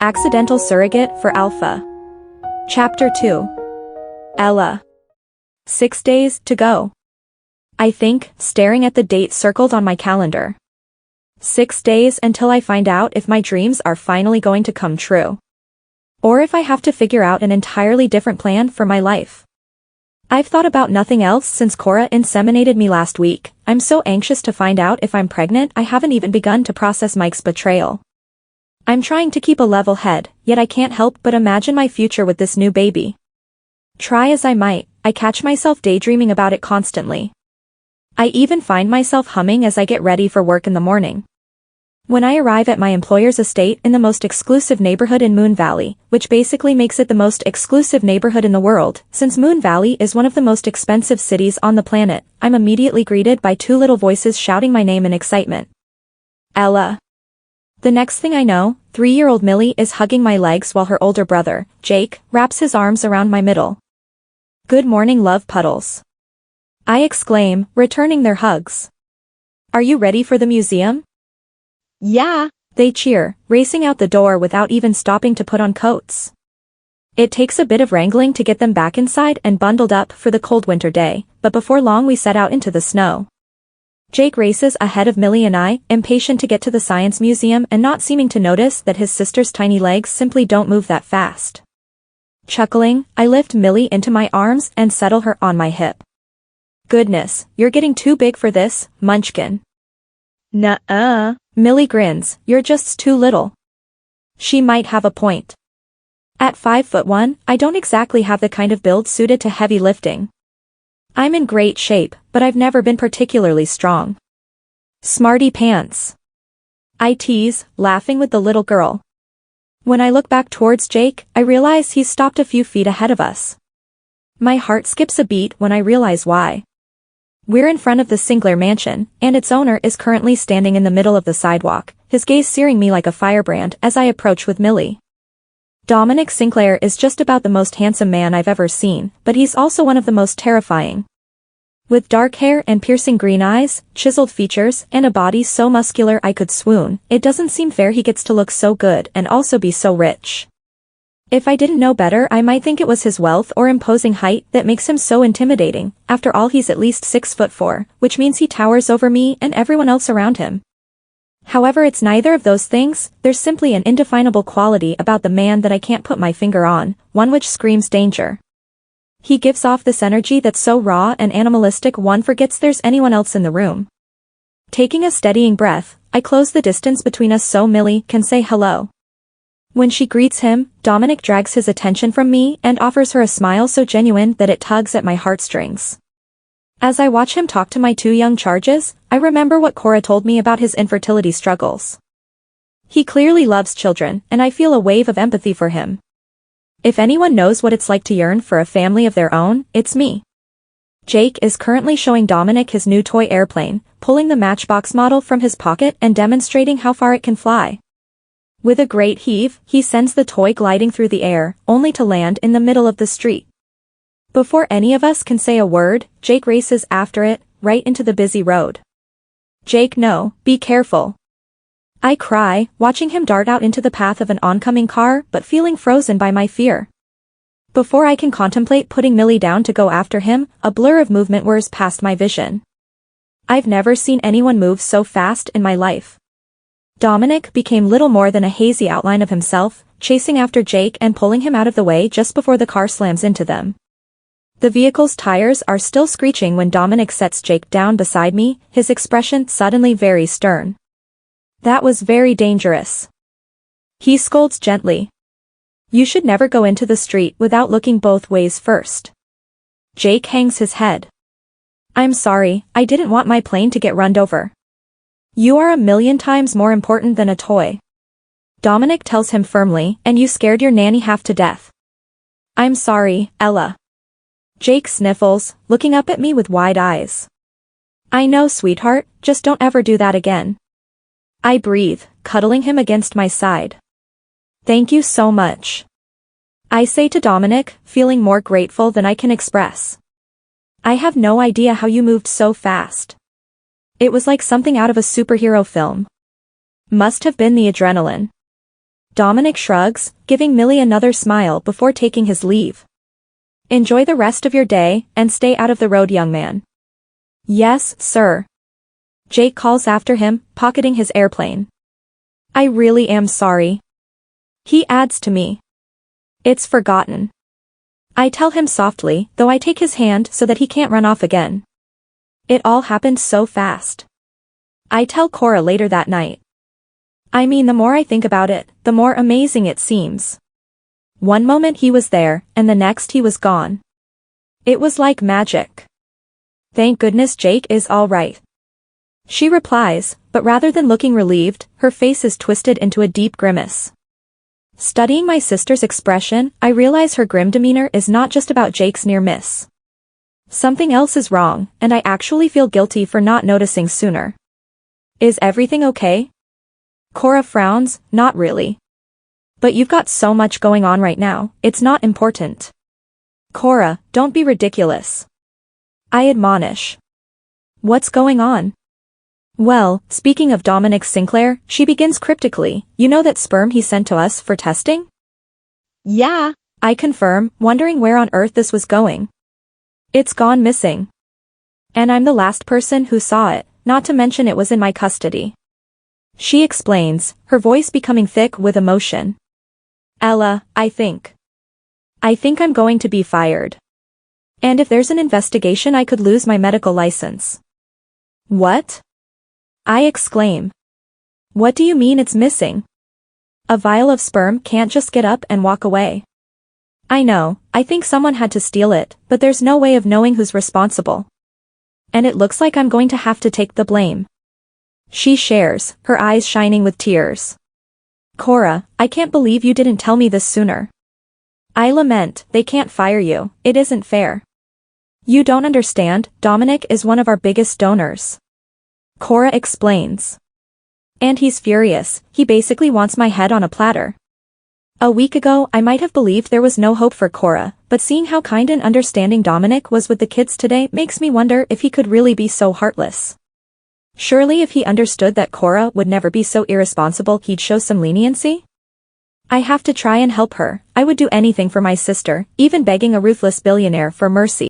Accidental Surrogate for Alpha. Chapter 2. Ella. 6 days to go. I think, staring at the date circled on my calendar. 6 days until I find out if my dreams are finally going to come true. Or if I have to figure out an entirely different plan for my life. I've thought about nothing else since 𝑘𝐢𝐬𝐬𝐿 inseminated me last week. I'm so anxious to find out if I'm pregnant I haven't even begun to process Mike's betrayal. I'm trying to keep a level head, yet I can't help but imagine my future with this new baby. Try as I might, I catch myself daydreaming about it constantly. I even find myself humming as I get ready for work in the morning. When I arrive at my employer's estate in the most exclusive neighborhood in Moon Valley, which basically makes it the most exclusive neighborhood in the world, since Moon Valley is one of the most expensive cities on the planet, I'm immediately greeted by two little voices shouting my name in excitement. Ella. The next thing I know, 3-year-old Millie is hugging my legs while her older brother, Jake, wraps his arms around my middle. Good morning, love puddles. I exclaim, returning their hugs. Are you ready for the museum? Yeah, they cheer, racing out the door without even stopping to put on coats. It takes a bit of wrangling to get them back inside and bundled up for the cold winter day, but before long we set out into the snow. Jake races ahead of Millie and I, impatient to get to the science museum and not seeming to notice that his sister's tiny legs simply don't move that fast. Chuckling, I lift Millie into my arms and settle her on my hip. Goodness, you're getting too big for this, Munchkin. Nuh-uh. Millie grins, you're just too little. She might have a point. At 5'1", I don't exactly have the kind of build suited to heavy lifting. I'm in great shape, but I've never been particularly strong. Smarty pants. I tease, laughing with the little girl. When I look back towards Jake, I realize he's stopped a few feet ahead of us. My heart skips a beat when I realize why. We're in front of the Sinclair mansion, and its owner is currently standing in the middle of the sidewalk, his gaze searing me like a firebrand as I approach with Millie. Dominic Sinclair is just about the most handsome man I've ever seen, but he's also one of the most terrifying. With dark hair and piercing green eyes, chiseled features, and a body so muscular I could swoon, it doesn't seem fair he gets to look so good and also be so rich. If I didn't know better I might think it was his wealth or imposing height that makes him so intimidating. After all, he's at least 6'4", which means he towers over me and everyone else around him. However, it's neither of those things. There's simply an indefinable quality about the man that I can't put my finger on, one which screams danger. He gives off this energy that's so raw and animalistic one forgets there's anyone else in the room. Taking a steadying breath, I close the distance between us so Millie can say hello. When she greets him, Dominic drags his attention from me and offers her a smile so genuine that it tugs at my heartstrings. As I watch him talk to my two young charges, I remember what 𝘉𝐻𝐬𝐿 told me about his infertility struggles. He clearly loves children, and I feel a wave of empathy for him. If anyone knows what it's like to yearn for a family of their own, it's me. Jake is currently showing Dominic his new toy airplane, pulling the Matchbox model from his pocket and demonstrating how far it can fly. With a great heave, he sends the toy gliding through the air, only to land in the middle of the street. Before any of us can say a word, Jake races after it, right into the busy road. Jake, no, be careful. I cry, watching him dart out into the path of an oncoming car but feeling frozen by my fear. Before I can contemplate putting Millie down to go after him, a blur of movement whirs past my vision. I've never seen anyone move so fast in my life. Dominic became little more than a hazy outline of himself, chasing after Jake and pulling him out of the way just before the car slams into them. The vehicle's tires are still screeching when Dominic sets Jake down beside me, his expression suddenly very stern. That was very dangerous. He scolds gently. You should never go into the street without looking both ways first. Jake hangs his head. I'm sorry, I didn't want my plane to get run over. You are 1,000,000 times more important than a toy. Dominic tells him firmly, and you scared your nanny half to death. I'm sorry, Ella. Jake sniffles, looking up at me with wide eyes. I know, sweetheart, just don't ever do that again. I breathe, cuddling him against my side. Thank you so much. I say to Dominic, feeling more grateful than I can express. I have no idea how you moved so fast. It was like something out of a superhero film. Must have been the adrenaline. Dominic shrugs, giving Millie another smile before taking his leave. Enjoy the rest of your day, and stay out of the road, young man. Yes, sir. Jake calls after him, pocketing his airplane. I really am sorry. He adds to me. It's forgotten. I tell him softly, though I take his hand so that he can't run off again. It all happened so fast. I tell Cora later that night. I mean, the more I think about it, the more amazing it seems. One moment he was there, and the next he was gone. It was like magic. Thank goodness Jake is all right. She replies, but rather than looking relieved, her face is twisted into a deep grimace. Studying my sister's expression, I realize her grim demeanor is not just about Jake's near miss. Something else is wrong, and I actually feel guilty for not noticing sooner. Is everything okay? Cora frowns, not really. But you've got so much going on right now, it's not important. Cora, don't be ridiculous. I admonish. What's going on? Well, speaking of Dominic Sinclair, she begins cryptically, you know that sperm he sent to us for testing? Yeah. I confirm, wondering where on earth this was going. It's gone missing. And I'm the last person who saw it, not to mention it was in my custody. She explains, her voice becoming thick with emotion. Ella, I think I'm going to be fired. And if there's an investigation I could lose my medical license. What? I exclaim. What do you mean it's missing? A vial of sperm can't just get up and walk away. I know, I think someone had to steal it, but there's no way of knowing who's responsible. And it looks like I'm going to have to take the blame. She shares, her eyes shining with tears. Cora, I can't believe you didn't tell me this sooner. I lament, they can't fire you, it isn't fair. You don't understand, Dominic is one of our biggest donors. Cora explains. And he's furious, he basically wants my head on a platter. A week ago I might have believed there was no hope for Cora, but seeing how kind and understanding Dominic was with the kids today makes me wonder if he could really be so heartless. Surely if he understood that Cora would never be so irresponsible he'd show some leniency? I have to try and help her, I would do anything for my sister, even begging a ruthless billionaire for mercy.